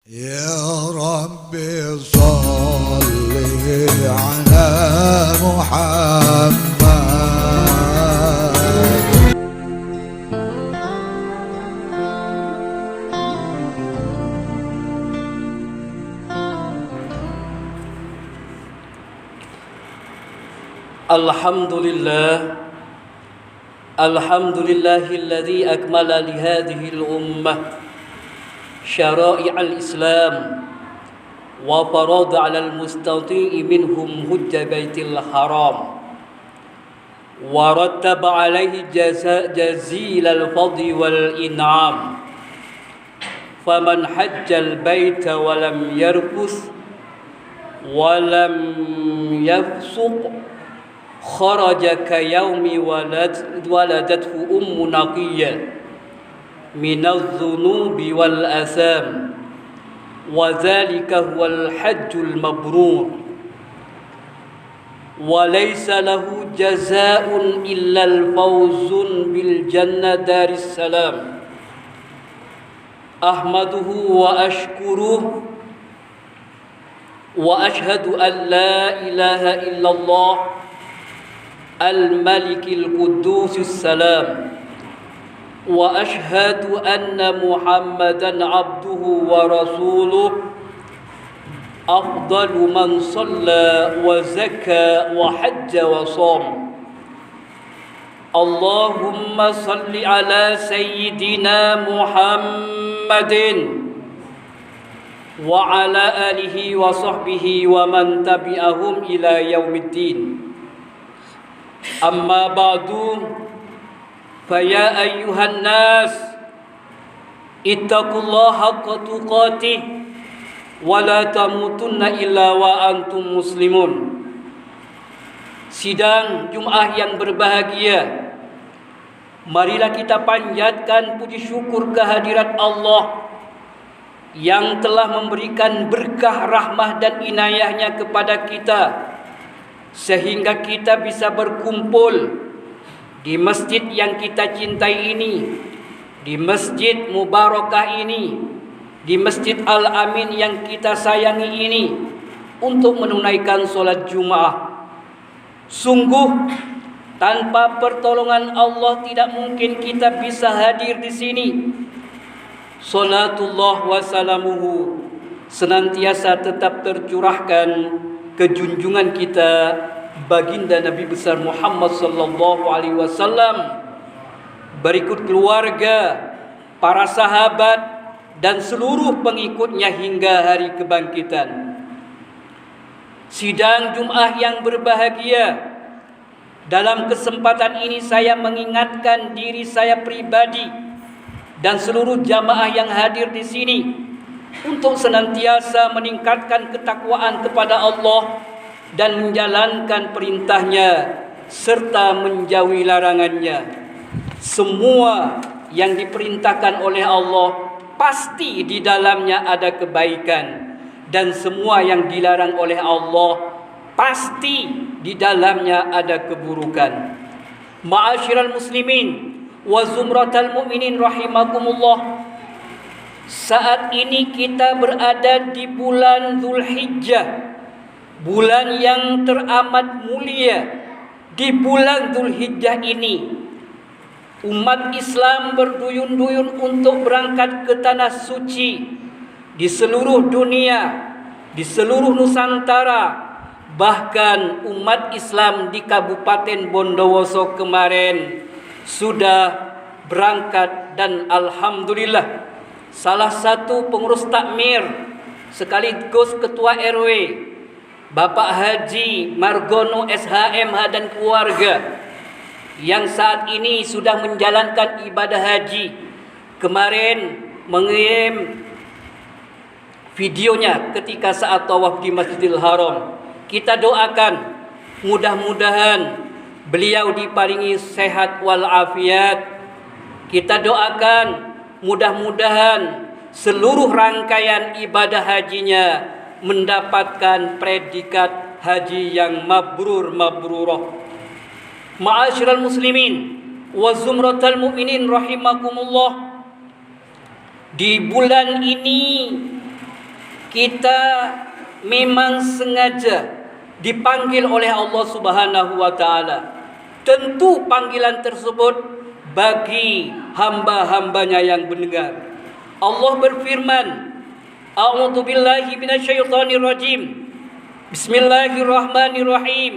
يا رب صل على محمد. الحمد لله الذي أكمل لهذه الأمة شرائع الإسلام وفرض على المستطيع منهم حج بيت الحرام ورتب عليه جزيل الفضل والإنعام. فمن حج البيت ولم يرفث ولم يفسق خرج كيوم ولدته نقية من الذنوب والآثام، وذلك هو الحج المبرور، وليس له جزاء إلا الفوز بالجنة دار السلام. أحمده وأشكره وأشهد أن لا إله إلا الله الملك القدوس السلام، وأشهد أن محمدًا عبده ورسوله أفضل من صلى وزكى وحج وصام. اللهم صل على سيدنا محمد وعلى آله وصحبه ومن تبعهم إلى يوم الدين. أما بعد، فيا أيها الناس اتقوا الله حق تقاته ولا تموتن إلا وأنتم مسلمون. Sidang Jumat yang berbahagia, marilah kita panjatkan puji syukur kehadirat Allah yang telah memberikan berkah rahmah dan inayahnya kepada kita, sehingga kita bisa berkumpul di masjid yang kita cintai ini, di masjid Mubarakah ini, di Masjid Al-Amin yang kita sayangi ini, untuk menunaikan solat Jumat. Sungguh tanpa pertolongan Allah tidak mungkin kita bisa hadir di sini. Salatullah wa salamuhu senantiasa tetap tercurahkan ke junjungan kita baginda Nabi besar Muhammad sallallahu alaihi wasallam, berikut keluarga, para sahabat dan seluruh pengikutnya hingga hari kebangkitan. Sidang Jumat yang berbahagia, dalam kesempatan ini saya mengingatkan diri saya pribadi dan seluruh jamaah yang hadir di sini untuk senantiasa meningkatkan ketakwaan kepada Allah dan menjalankan perintahnya serta menjauhi larangannya. Semua yang diperintahkan oleh Allah pasti di dalamnya ada kebaikan, dan semua yang dilarang oleh Allah pasti di dalamnya ada keburukan. Ma'asyiral muslimin wa zumratal mu'minin rahimakumullah, saat ini kita berada di bulan Dzulhijjah, bulan yang teramat mulia. Di bulan Dzulhijjah ini umat Islam berduyun-duyun untuk berangkat ke tanah suci di seluruh dunia, di seluruh Nusantara. Bahkan umat Islam di Kabupaten Bondowoso kemarin sudah berangkat, dan alhamdulillah salah satu pengurus takmir sekaligus ketua RW, Bapak Haji Margono SHMH dan keluarga, yang saat ini sudah menjalankan ibadah haji, kemarin mengirim videonya ketika saat tawaf di Masjidil Haram. Kita doakan mudah-mudahan beliau diparingi sehat walafiat. Kita doakan mudah-mudahan seluruh rangkaian ibadah hajinya mendapatkan predikat haji yang mabrurah. Ma'asyiral muslimin wa zumratal mu'minin rahimakumullah, di bulan ini kita memang sengaja dipanggil oleh Allah Subhanahu wa taala. Tentu panggilan tersebut bagi hamba-hambanya yang mendengar. Allah berfirman, A'udzu billahi minasyaitonir rajim. Bismillahirrahmanirrahim.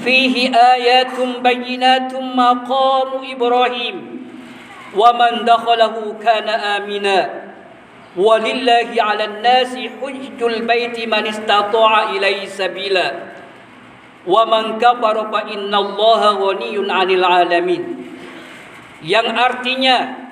Fihi ayatum bayyinatum maqamu Ibrahim. Wa man dakhalahu kana amina. Walillahi 'alan nasi hujjul baiti man istata'a ilaihi sabila. Wa man kafara fa innallaha ghaniyyun 'anil 'alamin. Yang artinya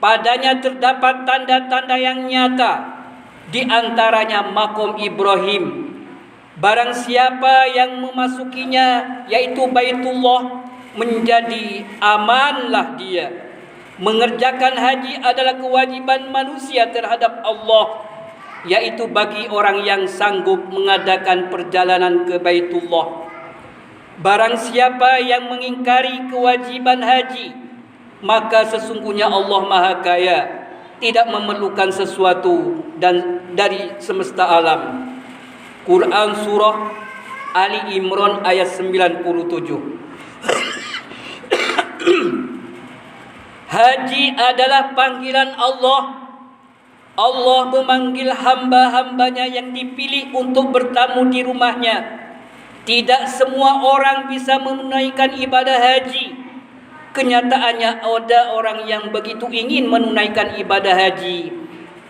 padanya terdapat tanda-tanda yang nyata, di antaranya makom Ibrahim. Barang siapa yang memasukinya, yaitu Baitullah, menjadi amanlah dia. Mengerjakan haji adalah kewajiban manusia terhadap Allah, yaitu bagi orang yang sanggup mengadakan perjalanan ke Baitullah. Barang siapa yang mengingkari kewajiban haji, maka sesungguhnya Allah Maha Kaya, tidak memerlukan sesuatu dan dari semesta alam. Quran Surah Ali Imran ayat 97. Haji adalah panggilan Allah. Allah memanggil hamba-hambanya yang dipilih untuk bertamu di rumahnya. Tidak semua orang bisa menunaikan ibadah haji. Kenyataannya ada orang yang begitu ingin menunaikan ibadah haji,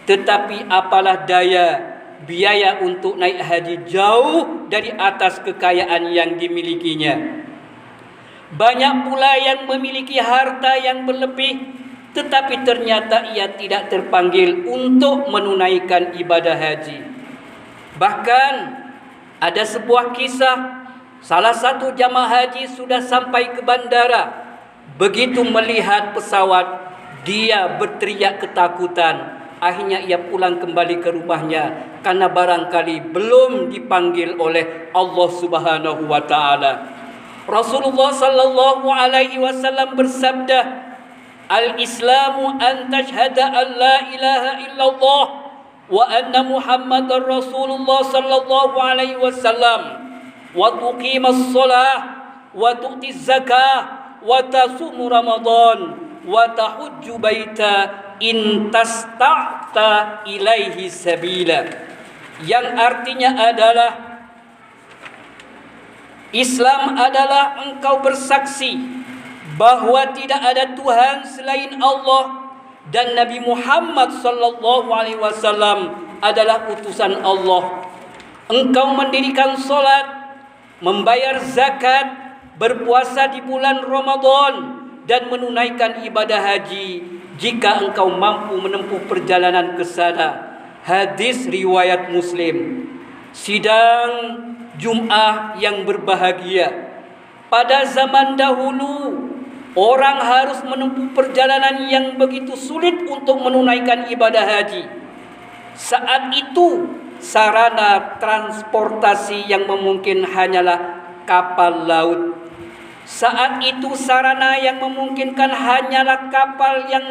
tetapi apalah daya, biaya untuk naik haji jauh dari atas kekayaan yang dimilikinya. Banyak pula yang memiliki harta yang berlebih, tetapi ternyata ia tidak terpanggil untuk menunaikan ibadah haji. Bahkan ada sebuah kisah, salah satu jamaah haji sudah sampai ke bandara. Begitu melihat pesawat, dia berteriak ketakutan. Akhirnya ia pulang kembali ke rumahnya karena barangkali belum dipanggil oleh Allah Subhanahu wa taala. Rasulullah sallallahu alaihi wasallam bersabda, "Al-Islamu an tashhada an la ilaha illallah wa anna Muhammadar Rasulullah sallallahu alaihi wasallam wa tuqimas shalah wa tu'tiz zakah wa tasumu Ramadan wa tahujju baita in tasta'ta ilaihi sabila." Yang artinya adalah Islam adalah engkau bersaksi bahwa tidak ada Tuhan selain Allah dan Nabi Muhammad sallallahu alaihi wasallam adalah utusan Allah. Engkau mendirikan salat, membayar zakat, berpuasa di bulan Ramadan dan menunaikan ibadah haji jika engkau mampu menempuh perjalanan ke sana. Hadis riwayat Muslim. Sidang Jum'ah yang berbahagia. Pada zaman dahulu, orang harus menempuh perjalanan yang begitu sulit untuk menunaikan ibadah haji. Saat itu, sarana transportasi yang memungkinkan hanyalah kapal laut. Saat itu sarana yang memungkinkan hanyalah kapal yang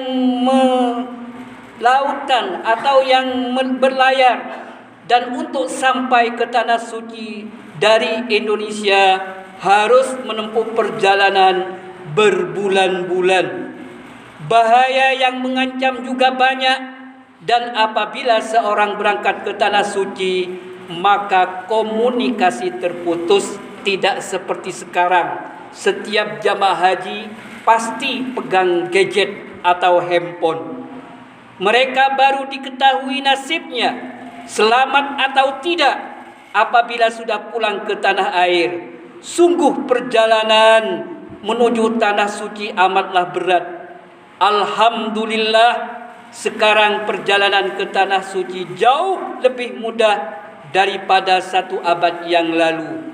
melautan atau yang berlayar. Dan untuk sampai ke tanah suci dari Indonesia harus menempuh perjalanan berbulan-bulan. Bahaya yang mengancam juga banyak, dan apabila seorang berangkat ke tanah suci, maka komunikasi terputus, tidak seperti sekarang. Setiap jamaah haji pasti pegang gadget atau handphone. Mereka baru diketahui nasibnya, selamat atau tidak, apabila sudah pulang ke tanah air. Sungguh perjalanan menuju tanah suci amatlah berat. Alhamdulillah, sekarang perjalanan ke tanah suci jauh lebih mudah daripada 1 abad yang lalu.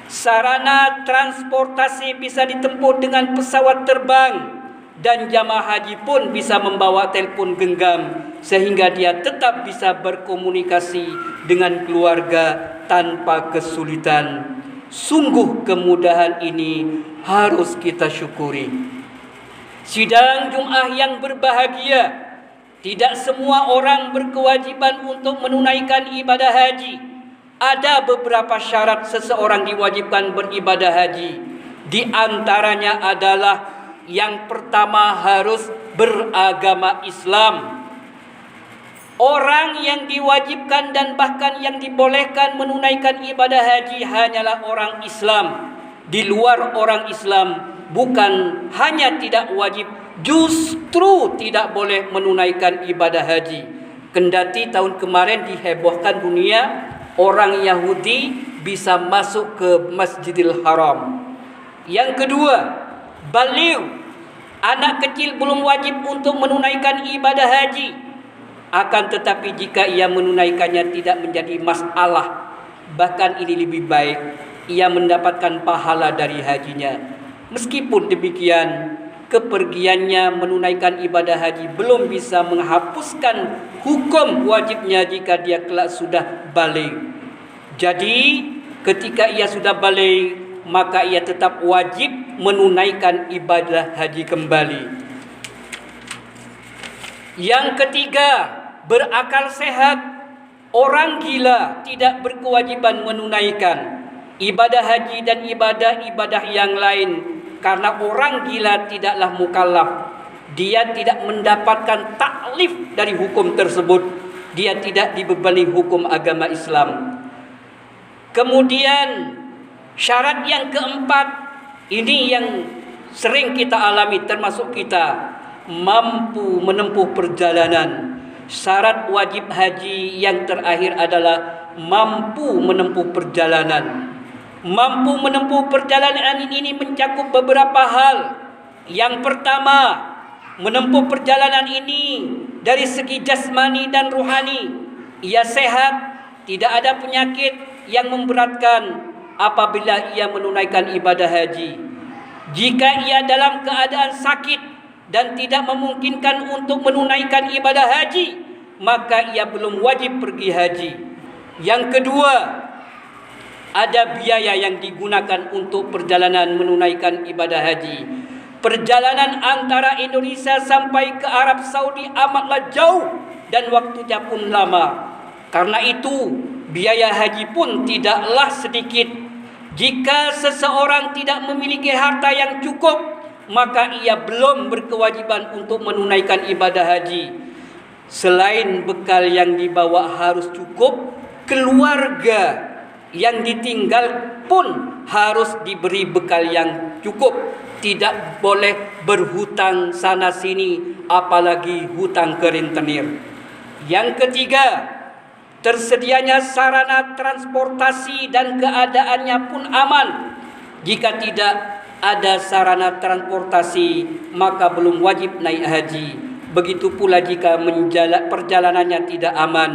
Sarana transportasi bisa ditempuh dengan pesawat terbang, dan jamaah haji pun bisa membawa telepon genggam, sehingga dia tetap bisa berkomunikasi dengan keluarga tanpa kesulitan. Sungguh kemudahan ini harus kita syukuri. Sidang Jum'ah yang berbahagia, Tidak semua orang berkewajiban untuk menunaikan ibadah haji. Ada beberapa syarat seseorang diwajibkan beribadah haji. Di antaranya adalah yang pertama harus beragama Islam. Orang yang diwajibkan dan bahkan yang dibolehkan menunaikan ibadah haji hanyalah orang Islam. Di luar orang Islam bukan hanya tidak wajib, justru tidak boleh menunaikan ibadah haji. Kendati tahun kemarin dihebohkan dunia, orang Yahudi bisa masuk ke Masjidil Haram. Yang kedua, baligh. Anak kecil belum wajib untuk menunaikan ibadah haji. Akan tetapi jika ia menunaikannya tidak menjadi masalah. Bahkan ini lebih baik, ia mendapatkan pahala dari hajinya. Meskipun demikian, kepergiannya menunaikan ibadah haji belum bisa menghapuskan hukum wajibnya jika dia kelak sudah baligh. Jadi, ketika ia sudah baligh, maka ia tetap wajib menunaikan ibadah haji kembali. Yang ketiga, berakal sehat. Orang gila tidak berkewajiban menunaikan ibadah haji dan ibadah-ibadah yang lain, karena orang gila tidaklah mukallaf. Dia tidak mendapatkan taklif dari hukum tersebut. Dia tidak dibebani hukum agama Islam. Kemudian syarat yang keempat, ini yang sering kita alami termasuk kita, mampu menempuh perjalanan. Syarat wajib haji yang terakhir adalah mampu menempuh perjalanan. Mampu menempuh perjalanan ini mencakup beberapa hal. Yang pertama, menempuh perjalanan ini dari segi jasmani dan rohani. Ia sehat, tidak ada penyakit yang memberatkan apabila ia menunaikan ibadah haji. Jika ia dalam keadaan sakit dan tidak memungkinkan untuk menunaikan ibadah haji, maka ia belum wajib pergi haji. Yang kedua, ada biaya yang digunakan untuk perjalanan menunaikan ibadah haji. Perjalanan antara Indonesia sampai ke Arab Saudi amatlah jauh dan waktunya pun lama. Karena itu, biaya haji pun tidaklah sedikit. Jika seseorang tidak memiliki harta yang cukup, maka ia belum berkewajiban untuk menunaikan ibadah haji. Selain bekal yang dibawa harus cukup, keluarga yang ditinggal pun harus diberi bekal yang cukup. Tidak boleh berhutang sana sini, apalagi hutang ke rentenir. Yang ketiga, tersedianya sarana transportasi dan keadaannya pun aman. Jika tidak ada sarana transportasi, maka belum wajib naik haji. Begitu pula jika perjalanannya tidak aman.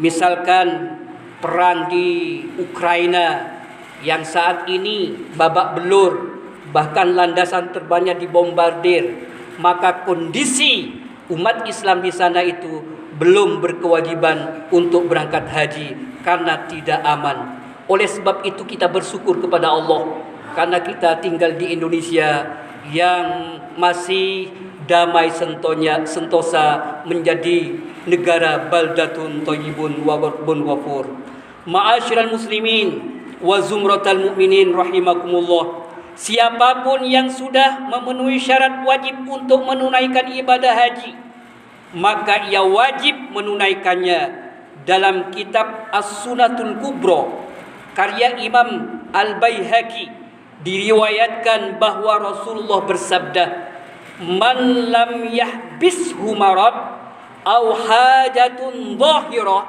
Misalkan perang di Ukraina yang saat ini babak belur, bahkan landasan terbangnya dibombardir, maka kondisi umat Islam di sana itu belum berkewajiban untuk berangkat haji karena tidak aman. Oleh sebab itu kita bersyukur kepada Allah karena kita tinggal di Indonesia yang masih damai sentosa menjadi negara baldatun thayyibun wa rabbun ghafur. Ma'asyiral muslimin wa zumratal mu'minin rahimakumullah. Siapapun yang sudah memenuhi syarat wajib untuk menunaikan ibadah haji, maka ia wajib menunaikannya. Dalam kitab As-Sunatul Kubra karya Imam Al-Baihaqi diriwayatkan bahwa Rasulullah bersabda, "Man lam yahbishu marad aw hajatun zahirah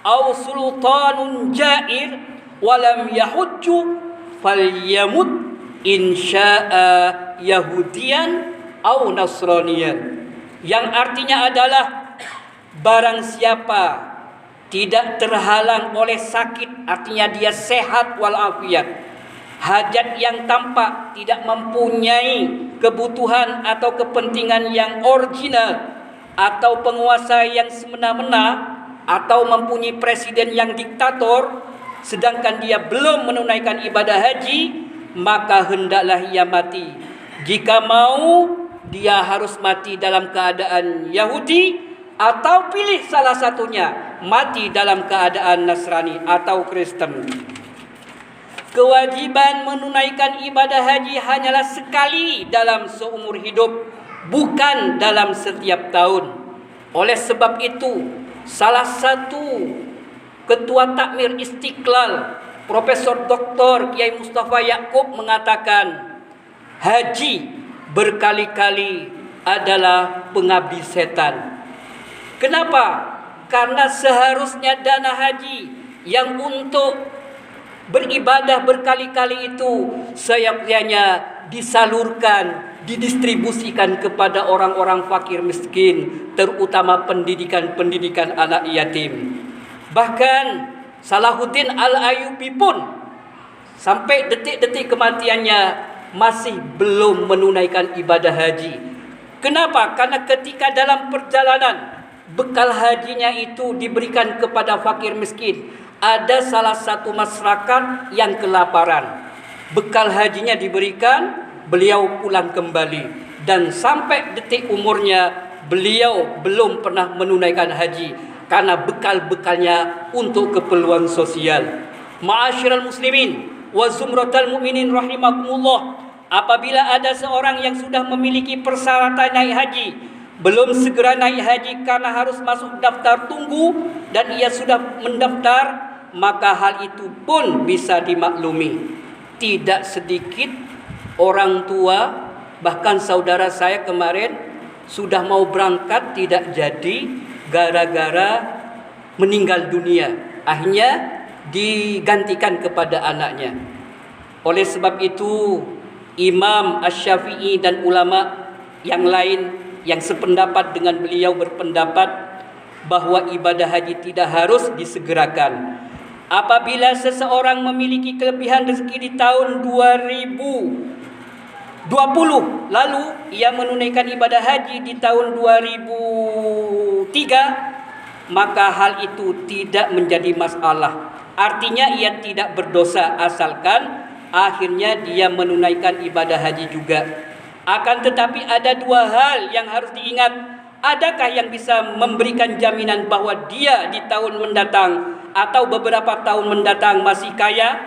aw sultanun jair wa lam yahujju falyamut insya'a yahudiyan aw nasraniyan." Yang artinya adalah barang siapa tidak terhalang oleh sakit, artinya dia sehat walafiat, hajat yang tampak, tidak mempunyai kebutuhan atau kepentingan yang original, atau penguasa yang semena-mena, atau mempunyai presiden yang diktator, sedangkan dia belum menunaikan ibadah haji, maka hendaklah ia mati. Jika mau, dia harus mati dalam keadaan Yahudi atau pilih salah satunya, mati dalam keadaan Nasrani atau Kristen. Kewajiban menunaikan ibadah haji hanyalah sekali dalam seumur hidup, bukan dalam setiap tahun. Oleh sebab itu, salah satu Ketua Takmir Istiqlal, Profesor Dr. Kiai Mustafa Yaakob mengatakan, haji berkali-kali adalah pengabdi setan. Kenapa? Karena seharusnya dana haji yang untuk beribadah berkali-kali itu seyogyanya disalurkan, didistribusikan kepada orang-orang fakir miskin, terutama pendidikan anak yatim. Bahkan Salahuddin Al-Ayyubi pun sampai detik-detik kematiannya masih belum menunaikan ibadah haji. Kenapa? Karena ketika dalam perjalanan bekal hajinya itu diberikan kepada fakir miskin, ada salah satu masyarakat yang kelaparan. Bekal hajinya diberikan, beliau pulang kembali, dan sampai detik umurnya beliau belum pernah menunaikan haji karena bekal-bekalnya untuk keperluan sosial. Ma'asyiral muslimin wa zumratal mu'minin rahimakumullah, apabila ada seorang yang sudah memiliki persyaratan naik haji, belum segera naik haji karena harus masuk daftar tunggu dan ia sudah mendaftar, maka hal itu pun bisa dimaklumi. Tidak sedikit orang tua, bahkan saudara saya kemarin sudah mau berangkat tidak jadi gara-gara meninggal dunia. Akhirnya digantikan kepada anaknya. Oleh sebab itu, Imam Asy-Syafi'i dan ulama yang lain yang sependapat dengan beliau berpendapat bahwa ibadah haji tidak harus disegerakan. Apabila seseorang memiliki kelebihan rezeki di tahun 2020, lalu ia menunaikan ibadah haji di tahun 2003, maka hal itu tidak menjadi masalah. Artinya ia tidak berdosa asalkan akhirnya dia menunaikan ibadah haji juga. Akan tetapi ada dua hal yang harus diingat. Adakah yang bisa memberikan jaminan bahwa dia di tahun mendatang atau beberapa tahun mendatang masih kaya?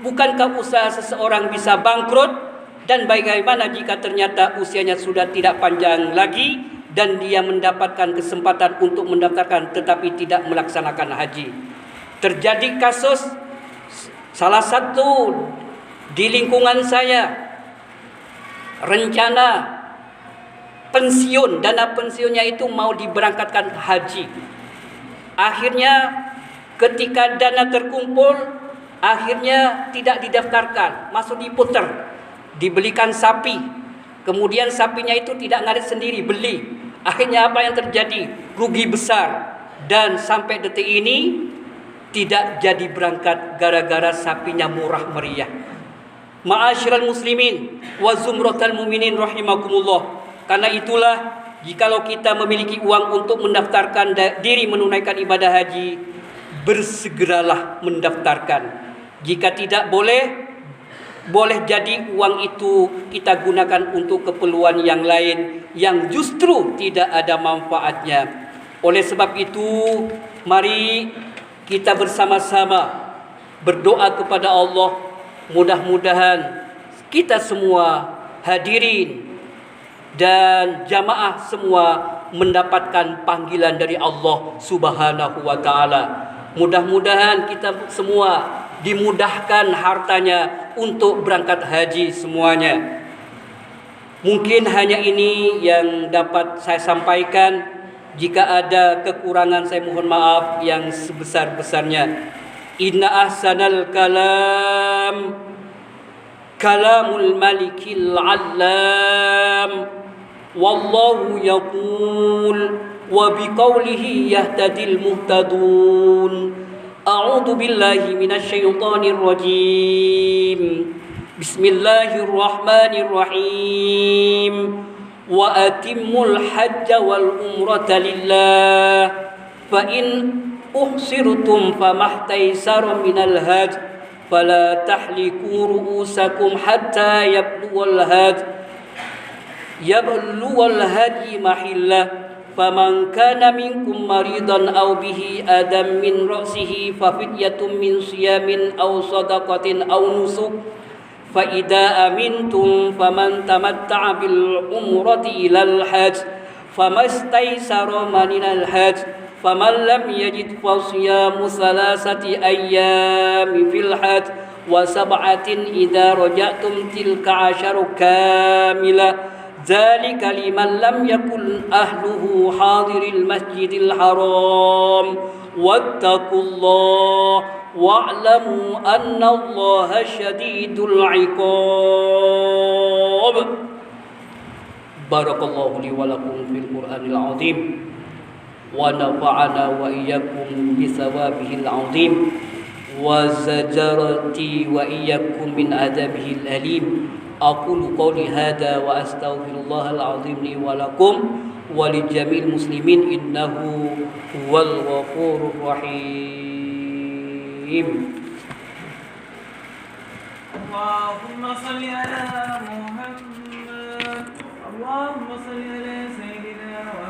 Bukankah usaha seseorang bisa bangkrut? Dan bagaimana jika ternyata usianya sudah tidak panjang lagi dan dia mendapatkan kesempatan untuk mendaftarkan tetapi tidak melaksanakan haji? Terjadi kasus salah satu di lingkungan saya, rencana pensiun, dana pensiunnya itu mau diberangkatkan haji. Akhirnya ketika dana terkumpul, akhirnya tidak didaftarkan, masuk diputer, dibelikan sapi. Kemudian sapinya itu tidak ngarit sendiri, beli. Akhirnya apa yang terjadi? Rugi besar. Dan sampai detik ini tidak jadi berangkat gara-gara sapinya murah meriah. Ma'asyiral muslimin wa zumratal mu'minin rahimakumullah. Karena itulah, jikalau kita memiliki uang untuk mendaftarkan diri menunaikan ibadah haji, bersegeralah mendaftarkan. Jika tidak boleh jadi uang itu kita gunakan untuk keperluan yang lain yang justru tidak ada manfaatnya. Oleh sebab itu, mari kita bersama-sama berdoa kepada Allah, mudah-mudahan kita semua hadirin dan jamaah semua mendapatkan panggilan dari Allah Subhanahu wa taala. Mudah-mudahan kita semua dimudahkan hartanya untuk berangkat haji semuanya. Mungkin hanya ini yang dapat saya sampaikan. Jika ada kekurangan saya mohon maaf yang sebesar-besarnya. Inna ahsanal kalam kalamul malikil allam. Wallahu yaqul wa biqaulihi yahtadil muhtadun. A'udzu billahi minasyaitonir rajim. Bismillahirrahmanirrahim. Wa atimmul hajja wal umrata lillah. Fa in uhsirtum famahtaysara minal hajj fala tahliku ru'usakum hatta yablughal hadi mahillah Faman kana minkum maridan aw bihi adam min ra'sihi fa fidyatun min siyamin aw sadaqatin aw nusuk fa idza amintum faman tamatta'a bil umrati ilal hajj famastaysara minal hajj faman lam yajid fa siyamu thalathati ayyamin fil hajj wa sab'atin idza raja'tum tilka 'asharu kamilah ذلك لمن لم يكن أهله حاضر المسجد الحرام واتقوا الله واعلموا أن الله شديد العقاب. بارك الله لي ولكم في القرآن العظيم ونفعنا وإياكم بثوابه العظيم وزجرتي وإياكم من عذابه الأليم. أقول قولي هذا وأستغفر الله العظيم لي ولكم ولجميع المسلمين إنه هو الغفور الرحيم. اللهم صل على محمد. اللهم صل على سيدنا